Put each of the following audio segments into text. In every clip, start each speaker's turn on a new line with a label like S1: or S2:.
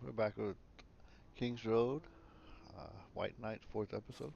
S1: We're back with King's Road, White Knight, fourth episode.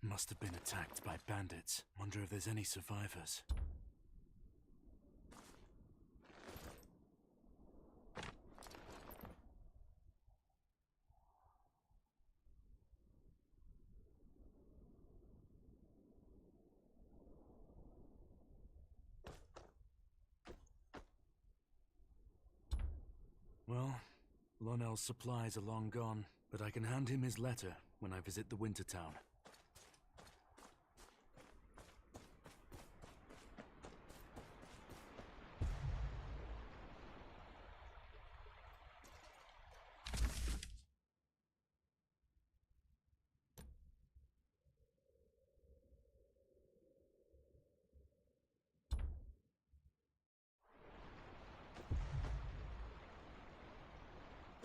S2: Must have been attacked by bandits. Wonder if there's any survivors. Well, Lonell's supplies are long gone, but I can hand him his letter when I visit the Winter Town.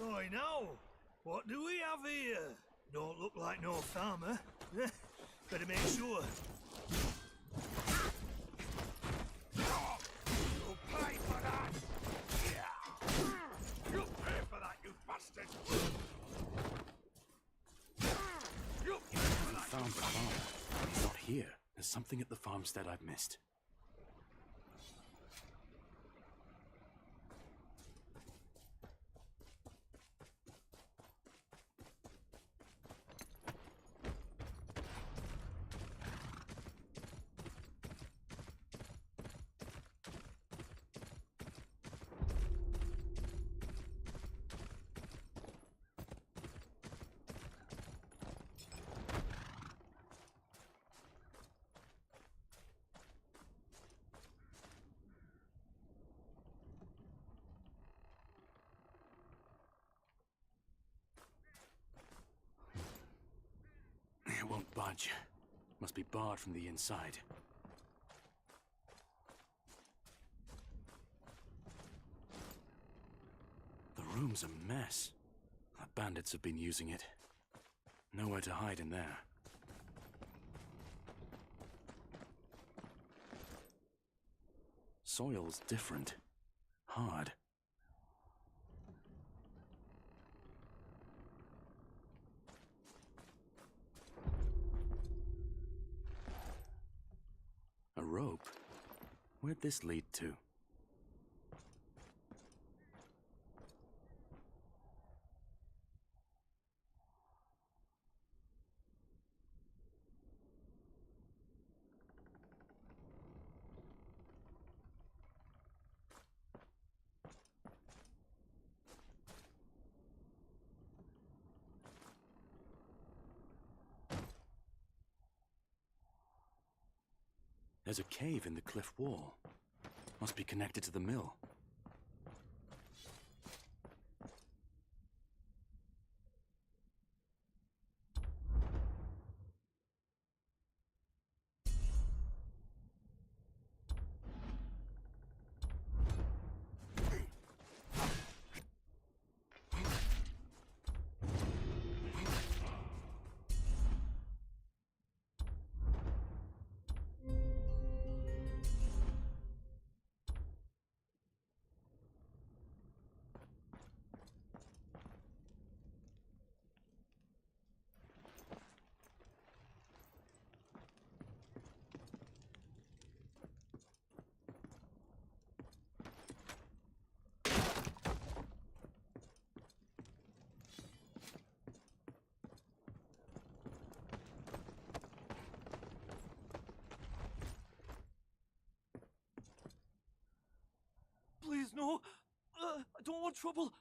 S3: I know. What do we have here? Don't look like no farmer. Better make sure. You'll pay for that! Yeah! You'll pay for that, you bastard! You'll pay for that,
S2: Found the farm. He's not here. There's something at the farmstead I've missed. It won't budge. Must be barred from the inside. room's a mess. The bandits have been using it. Nowhere to hide in there. Soil's different. Hard. A rope? Where'd this lead to? There's a cave in the cliff wall. Must be connected to the mill.
S4: Please, no! I don't want trouble!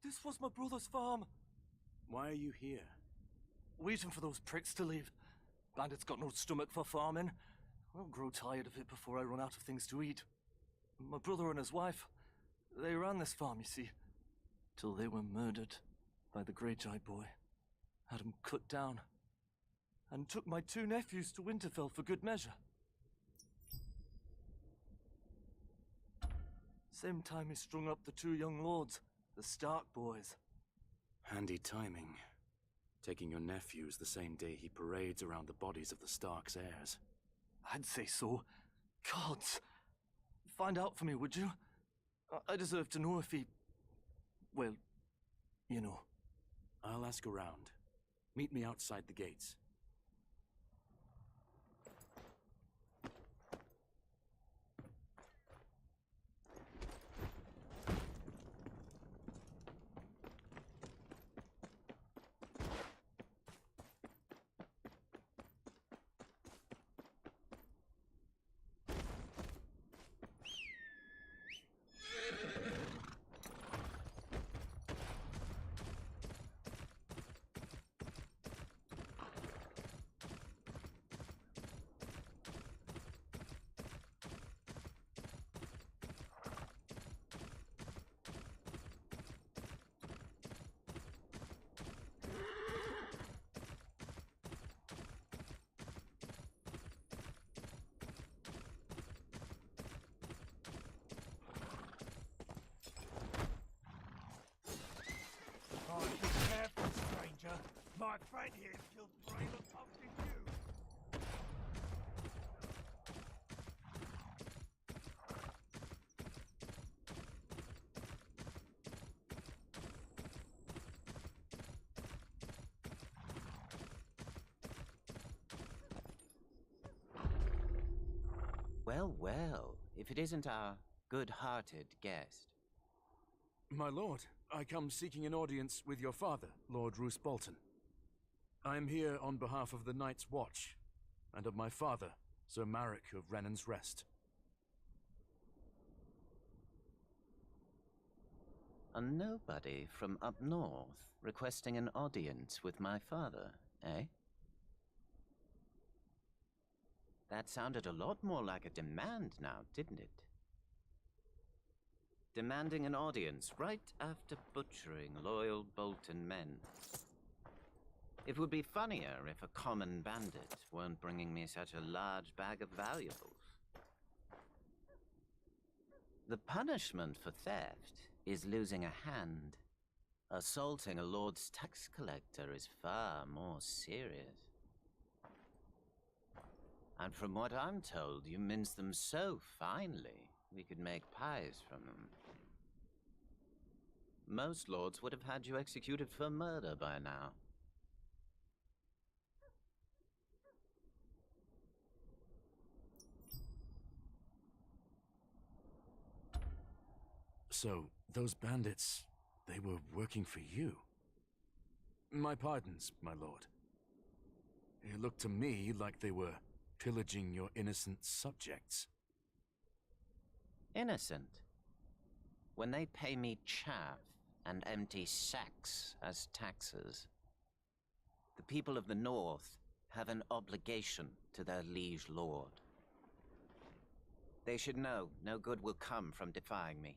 S4: This was my brother's farm.
S2: Why are you here?
S4: Waiting for those pricks to leave. Bandits got no stomach for farming. I'll grow tired of it before I run out of things to eat. My brother and his wife, they ran this farm, you see. Till they were murdered by the Greyjoy boy. Had 'em cut down. And took my 2 nephews to Winterfell for good measure. Same time he strung up the 2 young lords, the Stark boys.
S2: Handy timing. Taking your nephews the same day he parades around the bodies of the Stark's heirs.
S4: I'd say so. Gods! Find out for me, would you? I deserve to know if he... well, you know.
S2: I'll ask around. Meet me outside the gates.
S3: Oh, be careful, stranger. My friend here's killed braver folk than you.
S5: Well, well, if it isn't our good-hearted guest.
S2: My lord, I come seeking an audience with your father, Lord Roose Bolton. I am here on behalf of the Night's Watch, and of my father, Sir Marek of Renan's Rest.
S5: A nobody from up north requesting an audience with my father, eh? That sounded a lot more like a demand now, didn't it? Demanding an audience right after butchering loyal Bolton men. It would be funnier if a common bandit weren't bringing me such a large bag of valuables. The punishment for theft is losing a hand. Assaulting a lord's tax collector is far more serious. And from what I'm told, you mince them so finely, we could make pies from them. Most lords would have had you executed for murder by now.
S2: So, those bandits, they were working for you? My pardons, my lord. It looked to me like they were pillaging your innocent subjects.
S5: Innocent? When they pay me chaff and empty sacks as taxes. The people of the North have an obligation to their liege lord. They should know no good will come from defying me.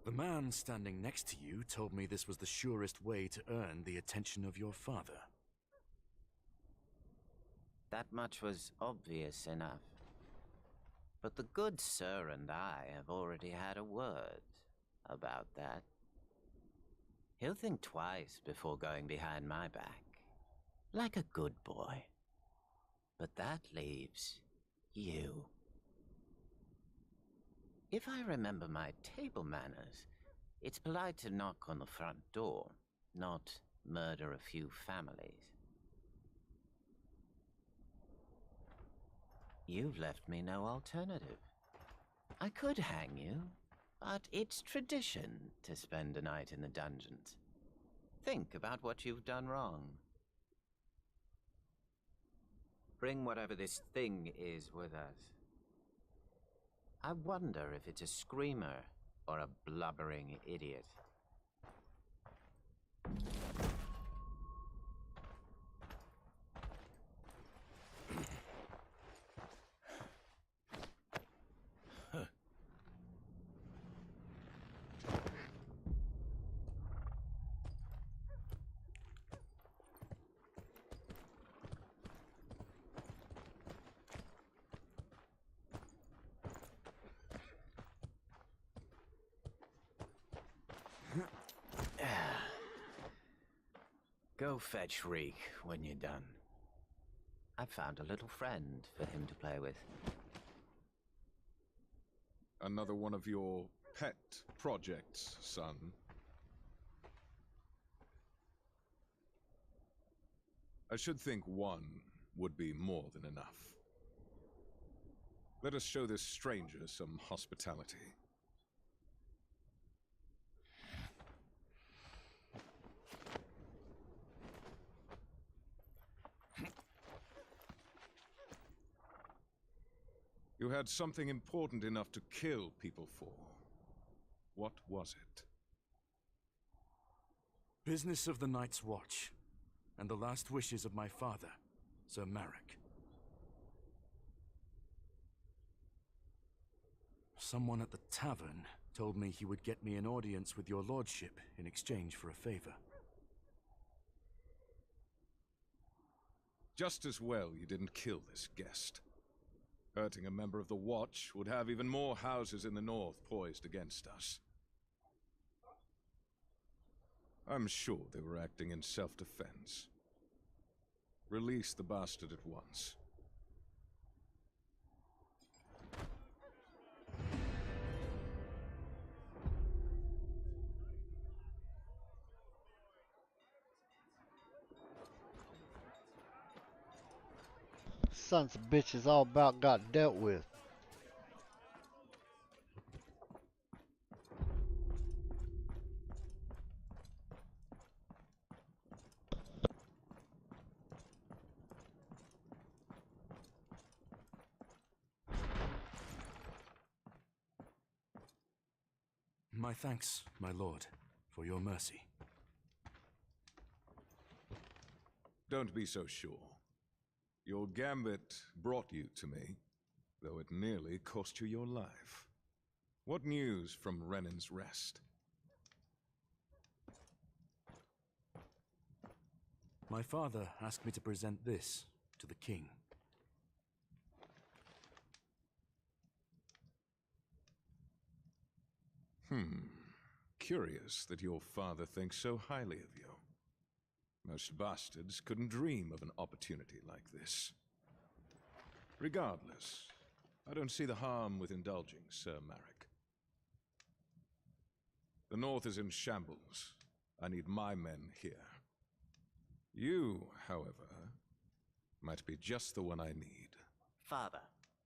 S2: The man standing next to you told me this was the surest way to earn the attention of your father.
S5: That much was obvious enough. But the good sir and I have already had a word about that. He'll think twice before going behind my back, like a good boy. But that leaves you. If I remember my table manners, it's polite to knock on the front door, not murder a few families. You've left me no alternative. I could hang you, but it's tradition to spend a night in the dungeons. Think about what you've done wrong. Bring whatever this thing is with us. I wonder if it's a screamer or a blubbering idiot. Go fetch Reek when you're done. I've found a little friend for him to play with.
S6: Another one of your pet projects, son. I should think one would be more than enough. Let us show this stranger some hospitality. You had something important enough to kill people for. What was it?
S2: Business of the Night's Watch, and the last wishes of my father, Sir Marek. Someone at the tavern told me he would get me an audience with your lordship in exchange for a favor.
S6: Just as well you didn't kill this guest. Hurting a member of the Watch would have even more houses in the north poised against us. I'm sure they were acting in self-defense. Release the bastard at once.
S1: Sons of bitches all about got dealt with.
S2: My thanks, my lord, for your mercy.
S6: Don't be so sure. Your gambit brought you to me, though it nearly cost you your life. What news from Renan's Rest?
S2: My father asked me to present this to the king.
S6: Curious that your father thinks so highly of you. Most bastards couldn't dream of an opportunity like this. Regardless, I don't see the harm with indulging, Sir Marek. The North is in shambles. I need my men here. You, however, might be just the one I need.
S5: Father,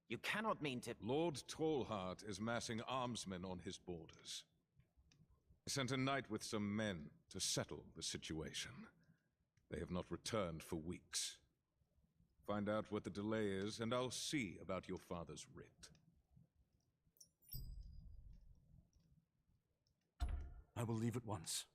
S5: you cannot mean to...
S6: Lord Tallheart is massing armsmen on his borders. I sent a knight with some men to settle the situation. They have not returned for weeks. Find out what the delay is, and I'll see about your father's writ.
S2: I will leave at once.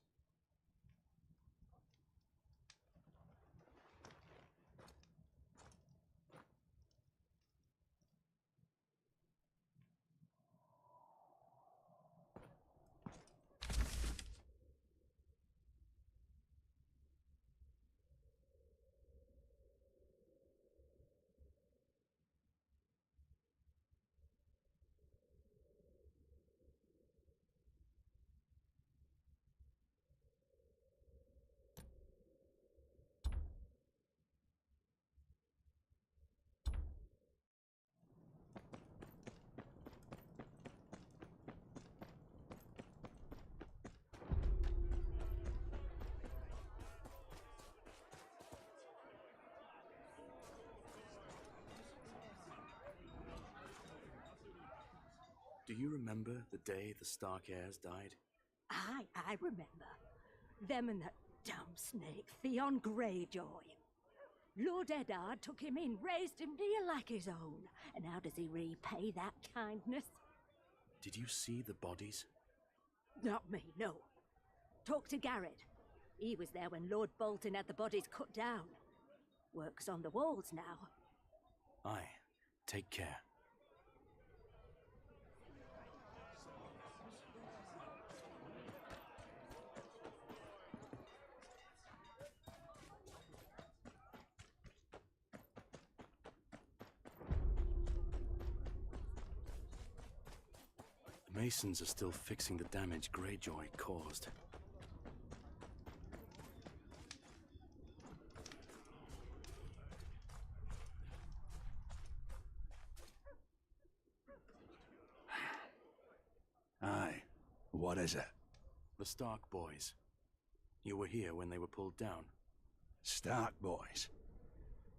S2: Do you remember the day the Stark heirs died?
S7: I remember. Them and that damn snake, Theon Greyjoy. Lord Eddard took him in, raised him dear like his own. And how does he repay that kindness?
S2: Did you see the bodies?
S7: Not me, no. Talk to Garrett. He was there when Lord Bolton had the bodies cut down. Work's on the walls now.
S2: Aye. Take care. The Masons are still fixing the damage Greyjoy caused.
S8: Aye. What is it?
S2: The Stark boys. You were here when they were pulled down.
S8: Stark boys.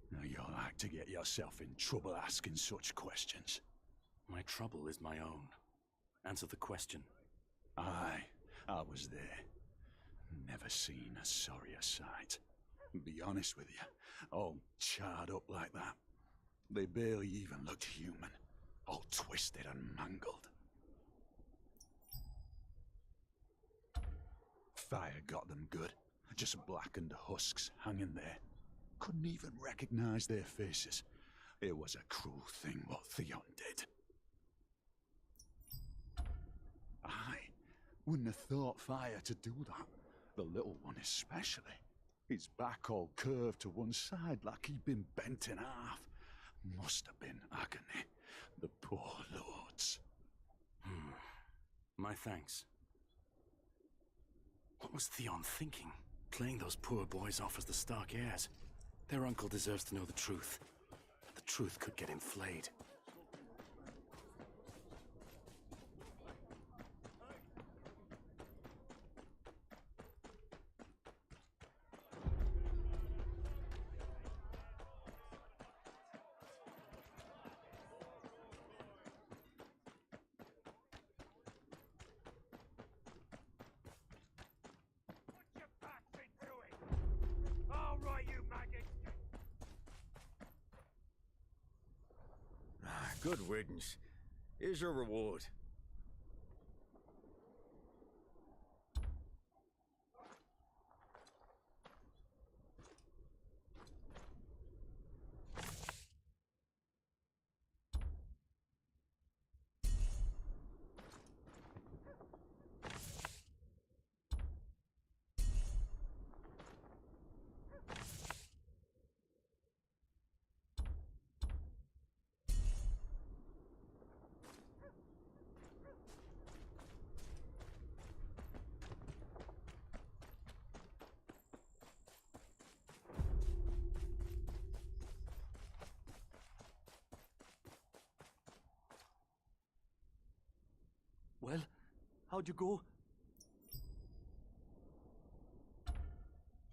S8: Now you'll like to get yourself in trouble asking such questions.
S2: My trouble is my own. Answer the question.
S8: Aye, I was there. Never seen a sorrier sight. Be honest with you, all charred up like that. They barely even looked human. All twisted and mangled. Fire got them good. Just blackened husks hanging there. Couldn't even recognize their faces. It was a cruel thing what Theon did. Aye, wouldn't have thought Fire to do that. The little one especially. His back all curved to one side like he'd been bent in half. Must have been agony. The poor lords.
S2: My thanks. What was Theon thinking? Playing those poor boys off as the Stark heirs. Their uncle deserves to know the truth. The truth could get him flayed.
S9: Good riddance. Here's your reward.
S4: How'd you go?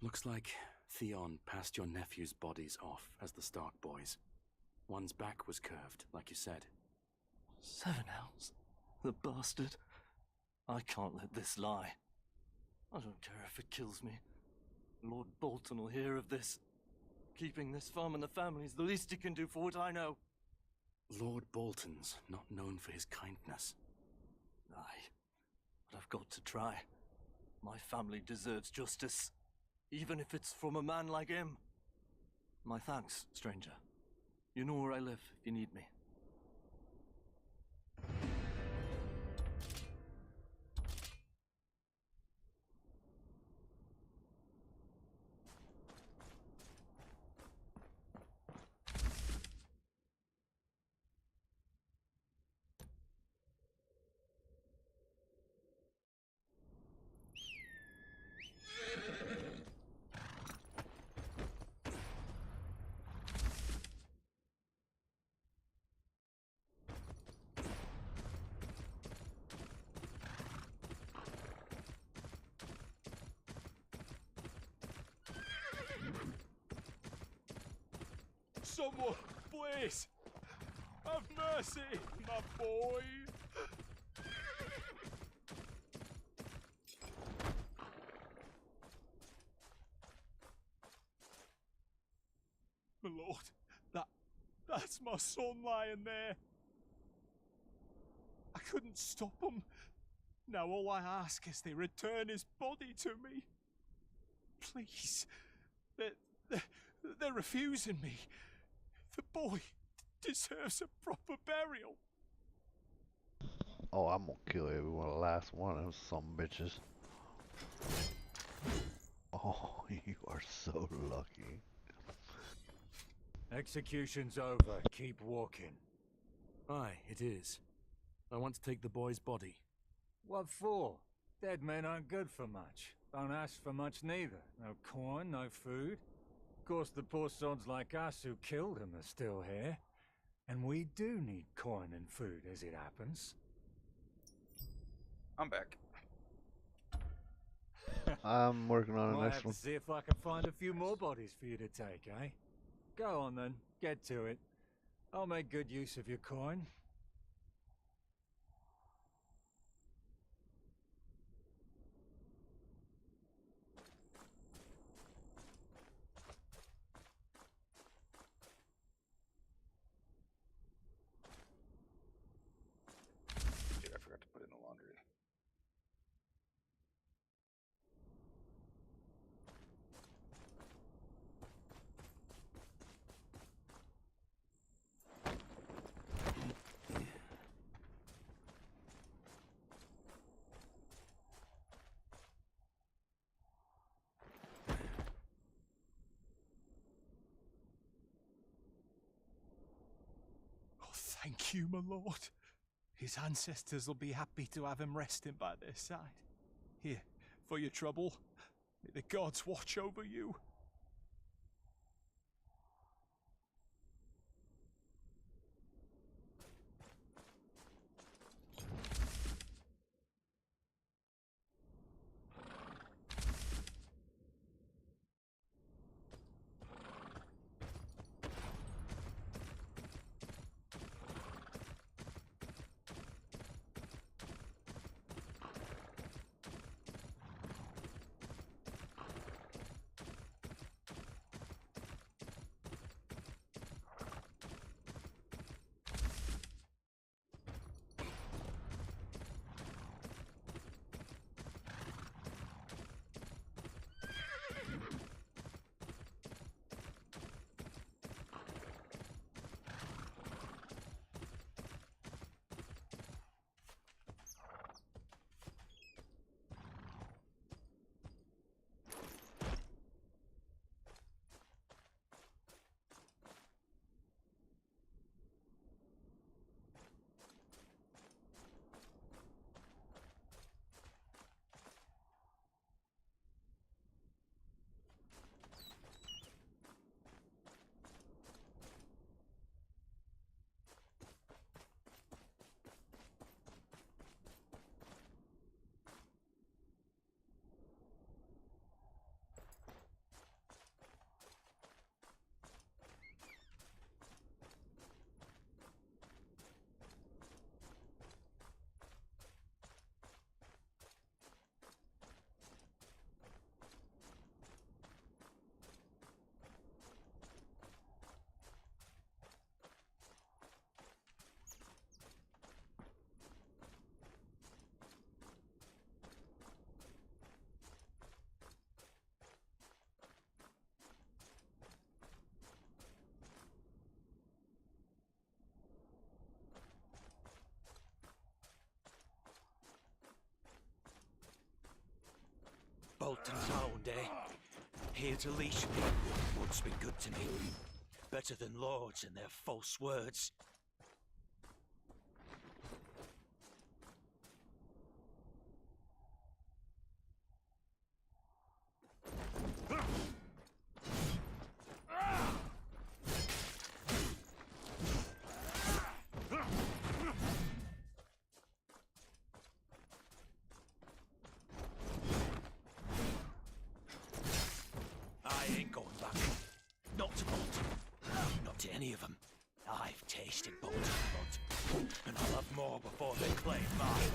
S2: Looks like Theon passed your nephew's bodies off as the Stark boys. One's back was curved, like you said.
S4: 7 Hells? The bastard. I can't let this lie. I don't care if it kills me. Lord Bolton will hear of this. Keeping this farm in the family is the least he can do for what I know.
S2: Lord Bolton's not known for his kindness.
S4: Aye, but I've got to try. My family deserves justice, even if it's from a man like him. My thanks, stranger. You know where I live if you need me.
S10: Someone, please! Have mercy, my boy! My lord, that's my son lying there. I couldn't stop him. Now all I ask is they return his body to me. Please. They're refusing me. The boy deserves a proper burial.
S1: Oh, I'm gonna kill every one of the last one of them some bitches. Oh, you are so lucky.
S11: Execution's over. Keep walking.
S2: Aye, it is. I want to take the boy's body.
S11: What for? Dead men aren't good for much. Don't ask for much neither. No corn, no food. Of course, the poor sods like us who killed him are still here. And we do need corn and food, as it happens.
S12: I'm back.
S1: I'm working on the
S11: Might
S1: next
S11: have
S1: one.
S11: to see if I can find a few more bodies for you to take, eh? Go on then, get to it. I'll make good use of your coin.
S12: Shit, I forgot to put in the laundry.
S10: Oh, thank you, my lord. His ancestors will be happy to have him resting by their side. Here, for your trouble. May the gods watch over you.
S13: here to leash me. Wood's been good to me. Better than lords and their false words. I ain't going back. Not to Bolton. Not to any of them. I've tasted Bolton's blood, and I'll have more before they claim mine.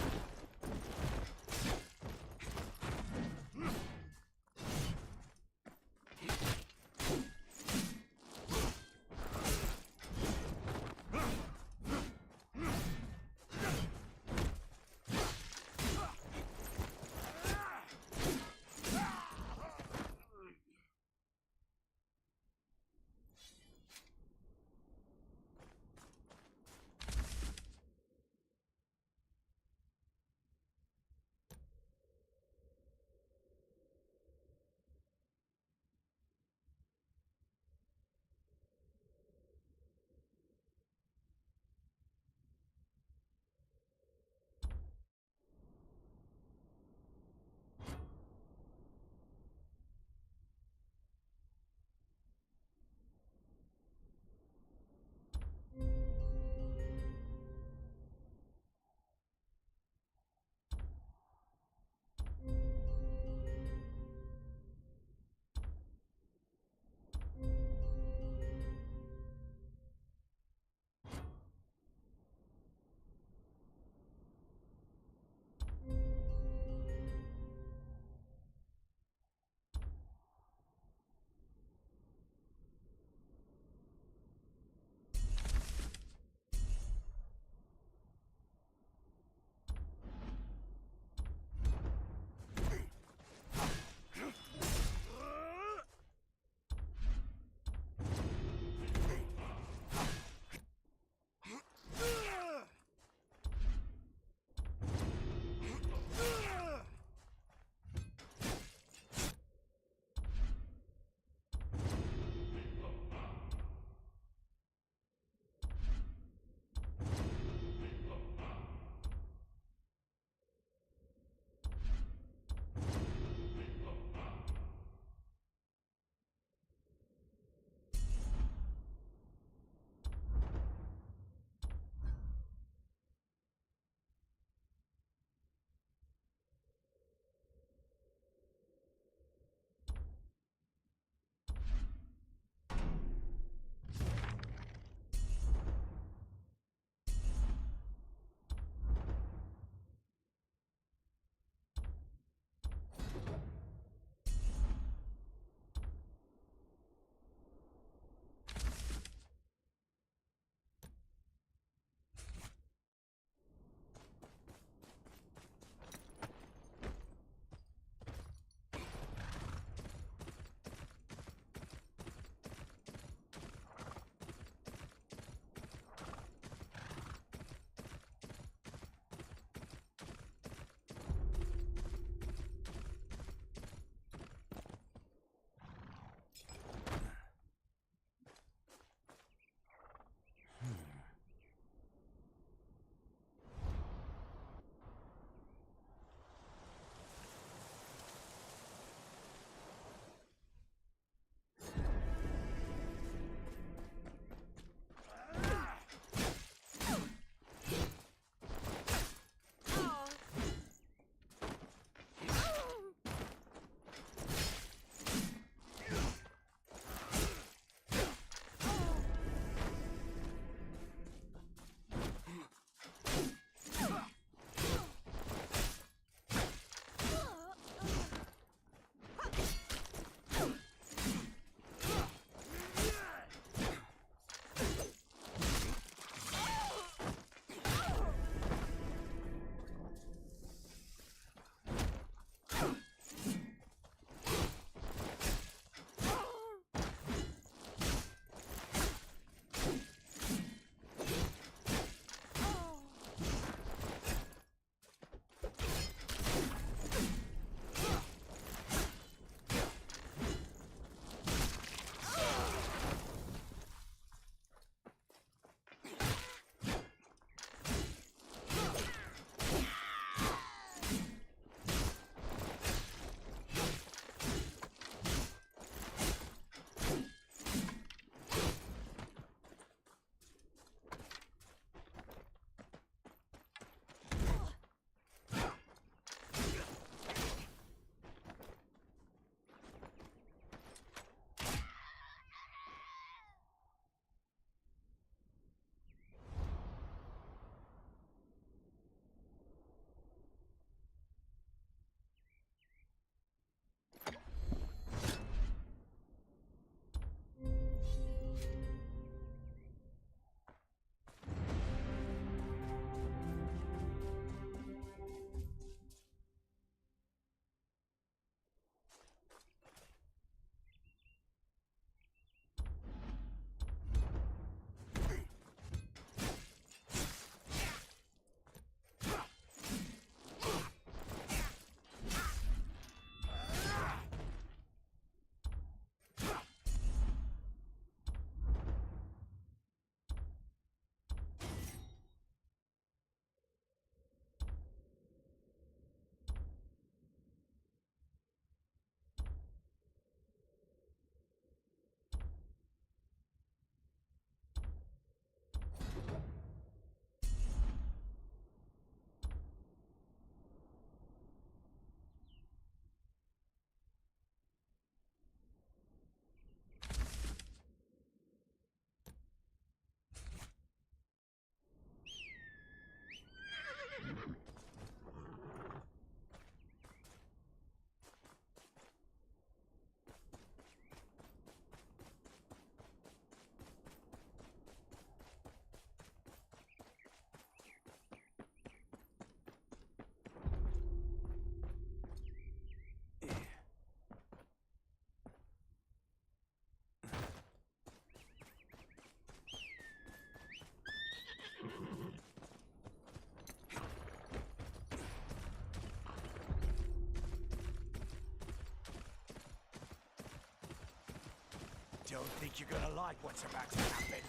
S13: don't think you're gonna like what's about to happen.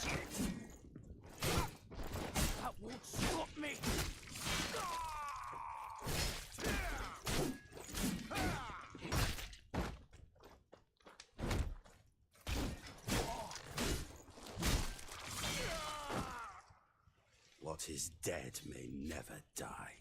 S13: Shit! That won't stop me!
S14: What is dead may never die.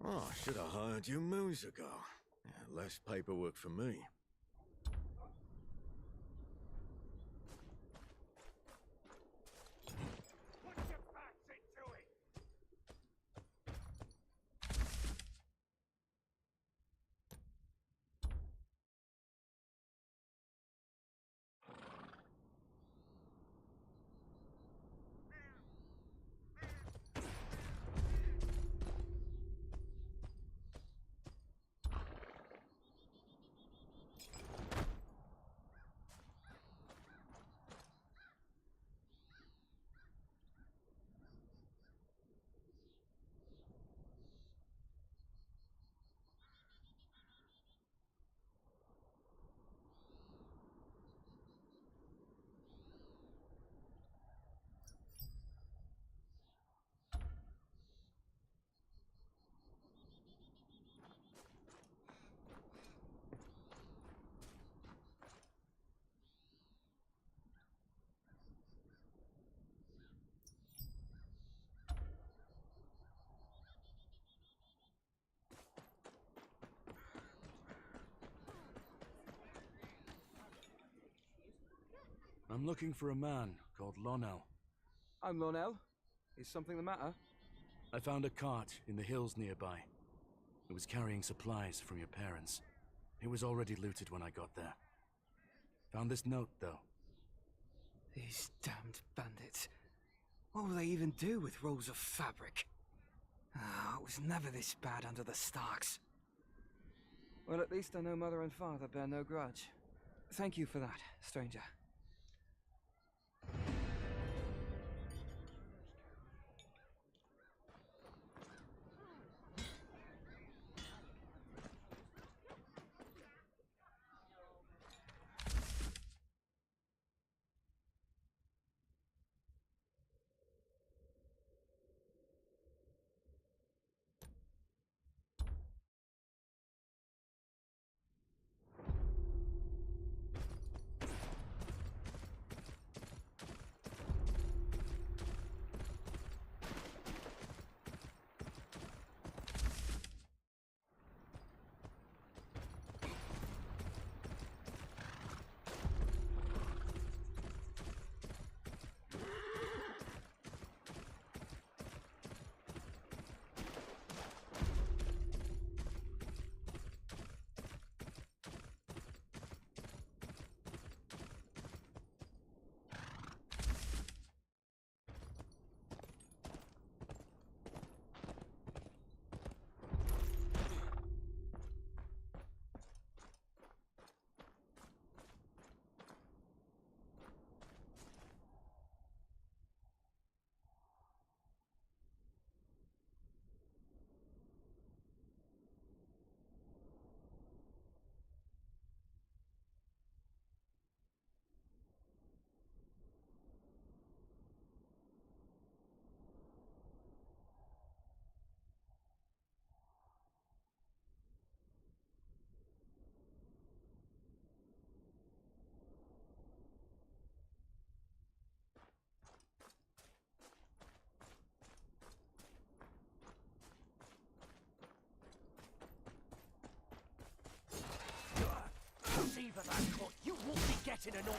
S9: Oh, I should have hired you moons ago. Yeah, less paperwork for me.
S2: I'm looking for a man called Lonel.
S15: I'm Lonel. Is something the matter?
S2: I found a cart in the hills nearby. It was carrying supplies from your parents. It was already looted when I got there. Found this note, though.
S15: These damned bandits. What will they even do with rolls of fabric? Ah, it was never this bad under the Starks. Well, at least I know Mother and Father bear no grudge. Thank you for that, stranger.
S13: cut, you won't be getting another.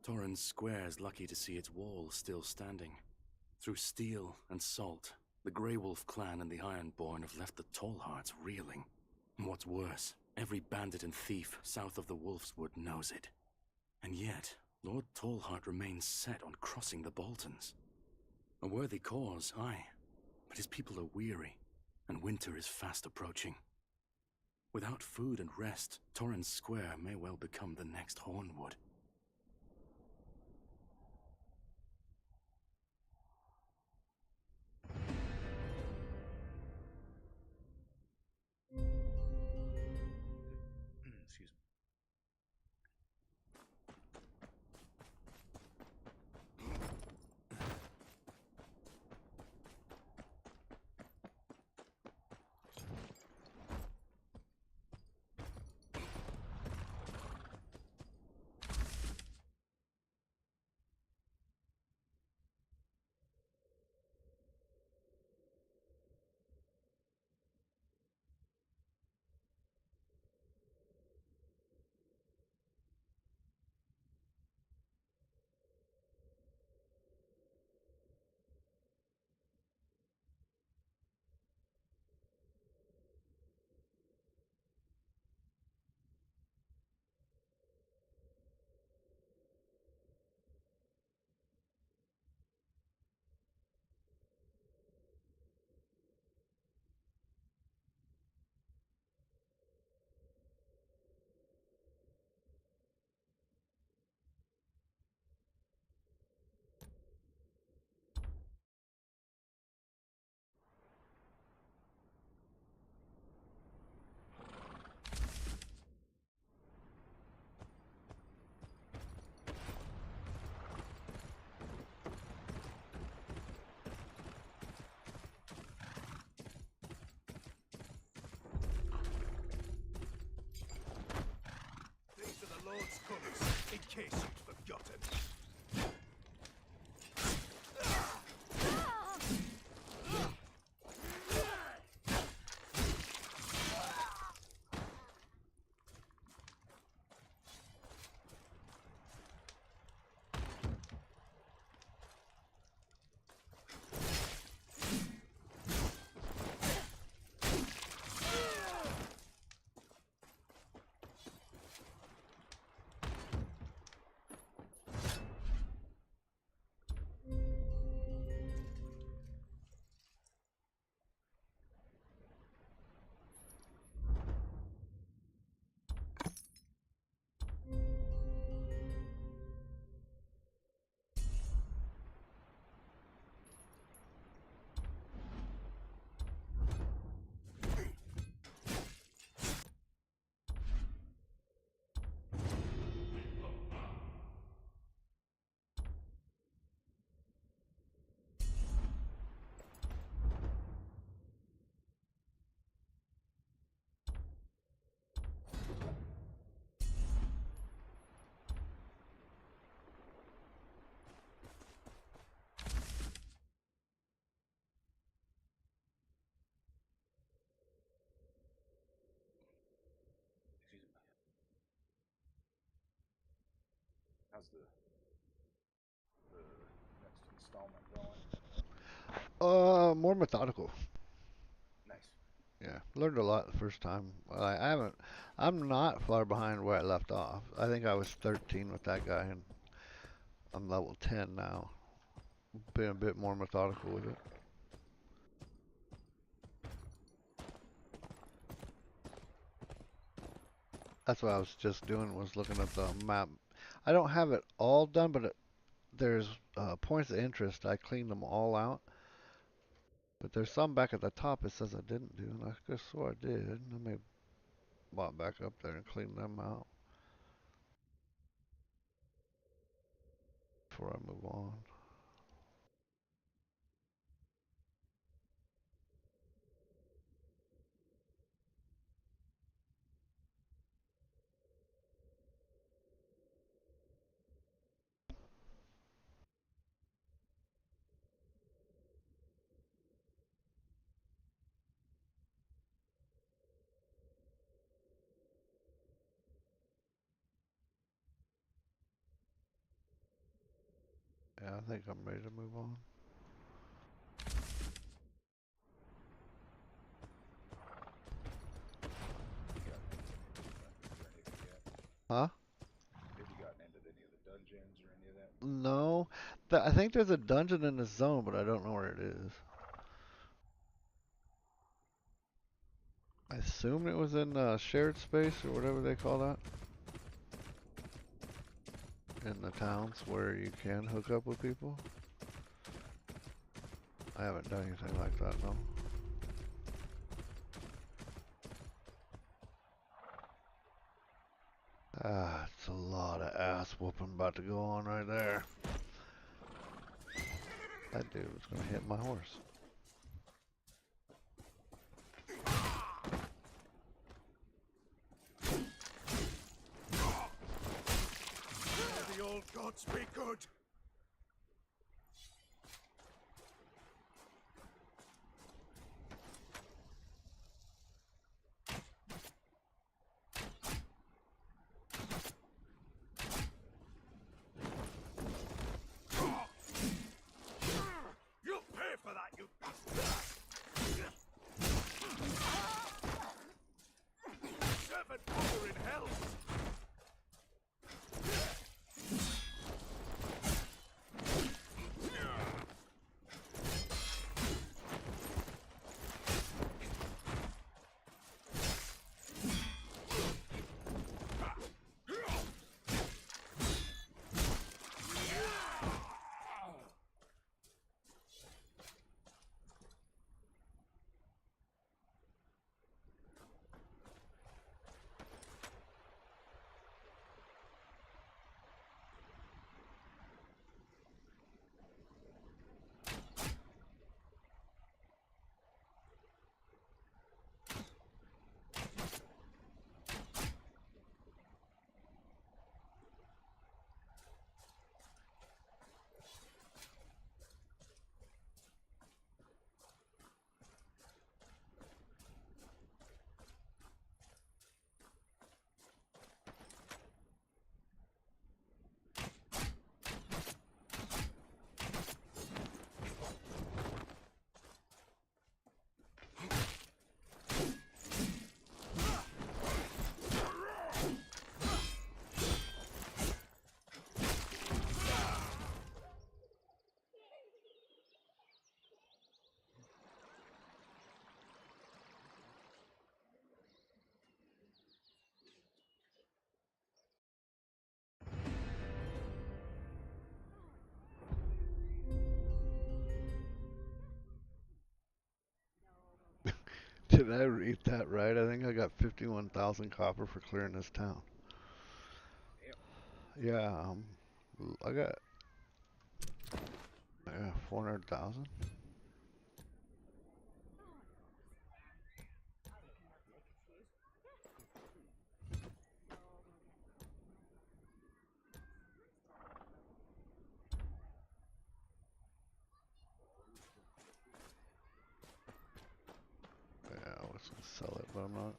S2: Torrens Square's lucky to see its walls still standing. Through steel and salt, the Grey Wolf clan and the Ironborn have left the Tallhearts reeling. And what's worse, every bandit and thief south of the Wolf's Wood knows it. And yet, Lord Tallheart remains set on crossing the Boltons. A worthy cause, aye, but his people are weary, and winter is fast approaching. Without food and rest, Torrens Square may well become the next Hornwood.
S12: Excuse me.
S3: These are the Lord's colours, in case you'd forgotten.
S12: How's the next installment going?
S1: More methodical.
S12: Nice.
S1: Yeah, learned a lot the first time. I haven't. I'm not far behind where I left off. I think I was 13 with that guy, and I'm level 10 now. Being a bit more methodical with it. That's what I was just doing, was looking at the map. I don't have it all done, but there's points of interest. I cleaned them all out. But there's some back at the top it says I didn't do, and I could have swore I did. Let me bot back up there and clean them out before I move on. Yeah, I think I'm ready to move on. Huh?
S12: Have you gotten into any of the dungeons or any of that?
S1: No. I think there's a dungeon in this zone, but I don't know where it is. I assume it was in shared space or whatever they call that. In the towns where you can hook up with people. I haven't done anything like that, no. Ah, it's a lot of ass whooping about to go on right there. That dude was gonna hit my horse.
S9: May the old gods be good. You'll pay for that, you bastard! Seven father in hell!
S1: Did I read that right? I think I got 51,000 copper for clearing this town. Yeah, I got 400,000. Yeah, I was gonna sell it, but I'm not.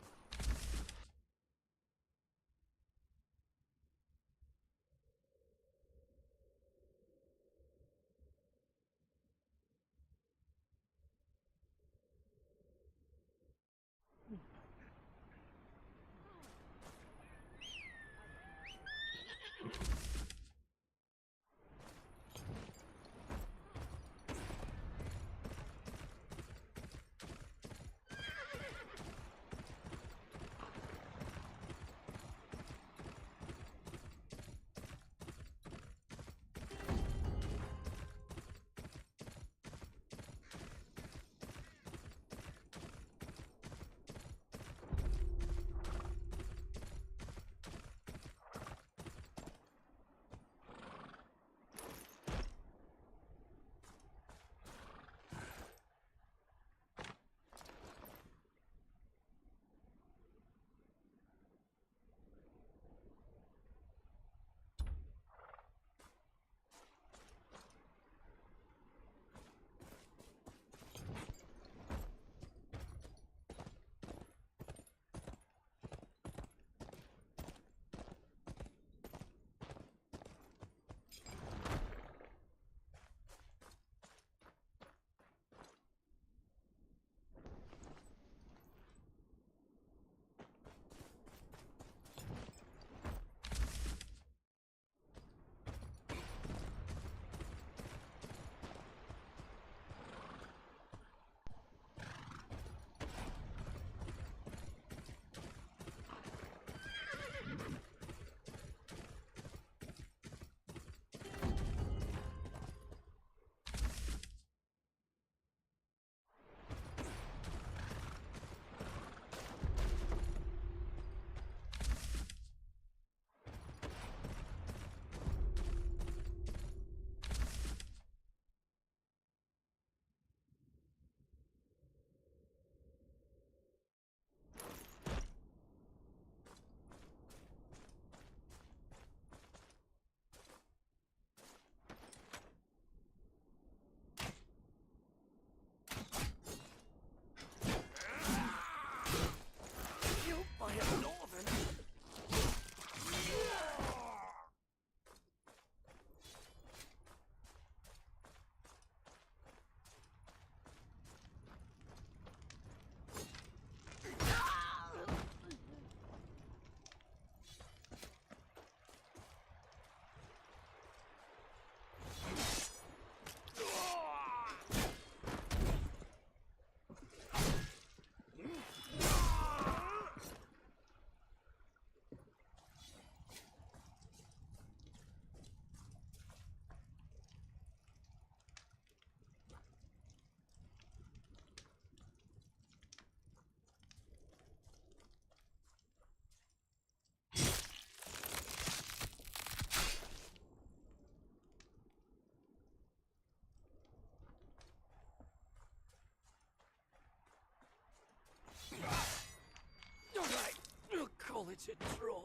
S13: to draw.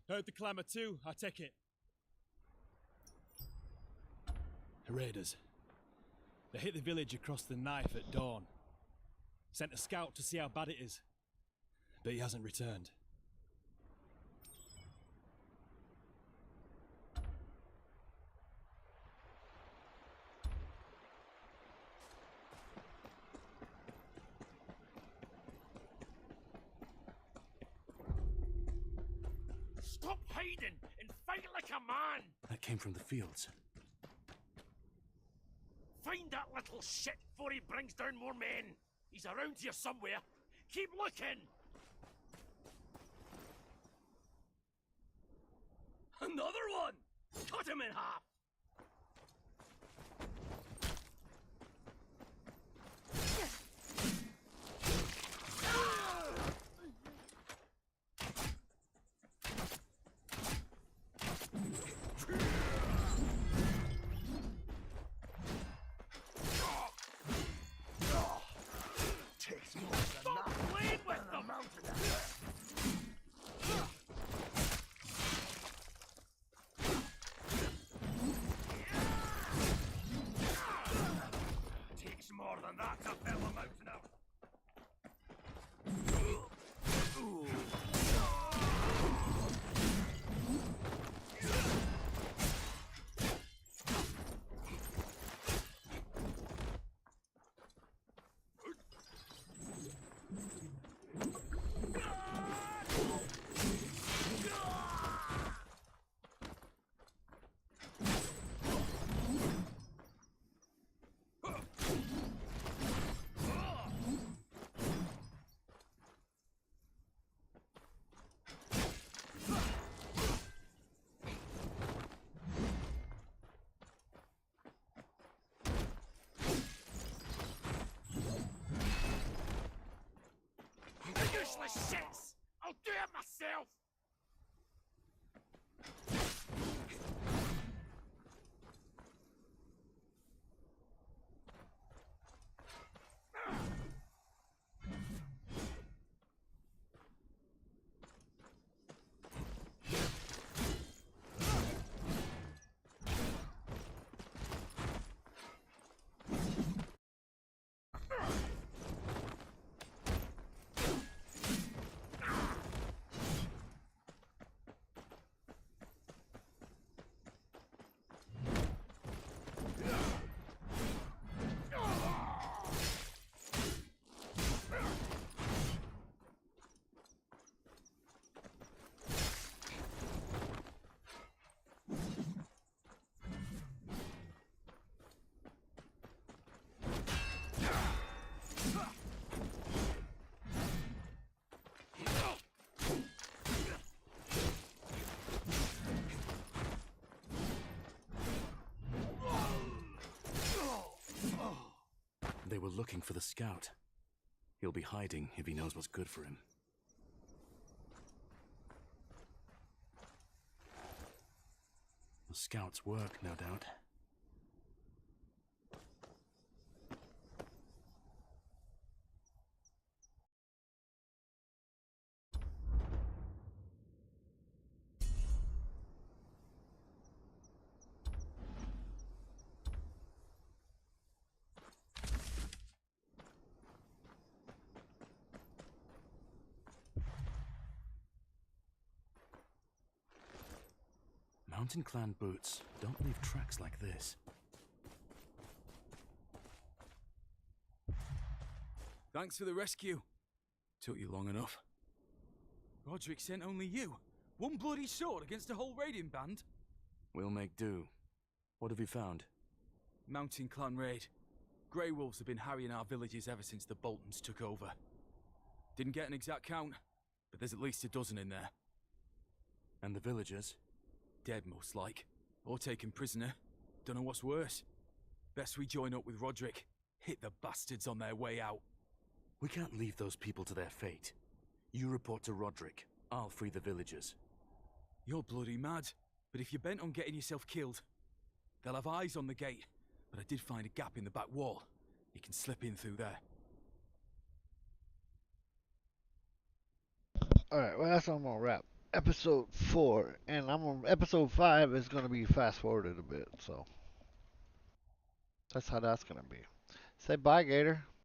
S16: Heard the clamour too, I take it. Raiders. They hit the village across the knife at dawn. Sent a scout to see how bad it is, but he hasn't returned.
S13: Stop hiding and fight like a man!
S2: That came from the fields.
S13: Find that little shit before he brings down more men. He's around here somewhere. Keep looking! Another one! Cut him in half! More than that to fill a mountain up. Useless shits! I'll do it myself!
S2: They were looking for the scout. He'll be hiding if he knows what's good for him. The scout's work, no doubt. Mountain Clan boots don't leave tracks like this.
S17: Thanks for the rescue. Took you long enough. Roderick sent only you. One bloody sword against a whole raiding band?
S2: We'll make do. What have you found?
S17: Mountain Clan raid. Grey Wolves have been harrying our villages ever since the Boltons took over. Didn't get an exact count, but there's at least a dozen in there.
S2: And the villagers?
S17: Dead, most like. Or taken prisoner. Don't know what's worse. Best we join up with Roderick. Hit the bastards on their way out.
S2: We can't leave those people to their fate. You report to Roderick. I'll free the villagers.
S17: You're bloody mad. But if you're bent on getting yourself killed, they'll have eyes on the gate. But I did find a gap in the back wall. You can slip in through there.
S1: Alright, well, that's what I'm gonna wrap episode 4, and episode 5 is gonna be fast forwarded a bit, so that's how that's gonna be. Say bye, Gator.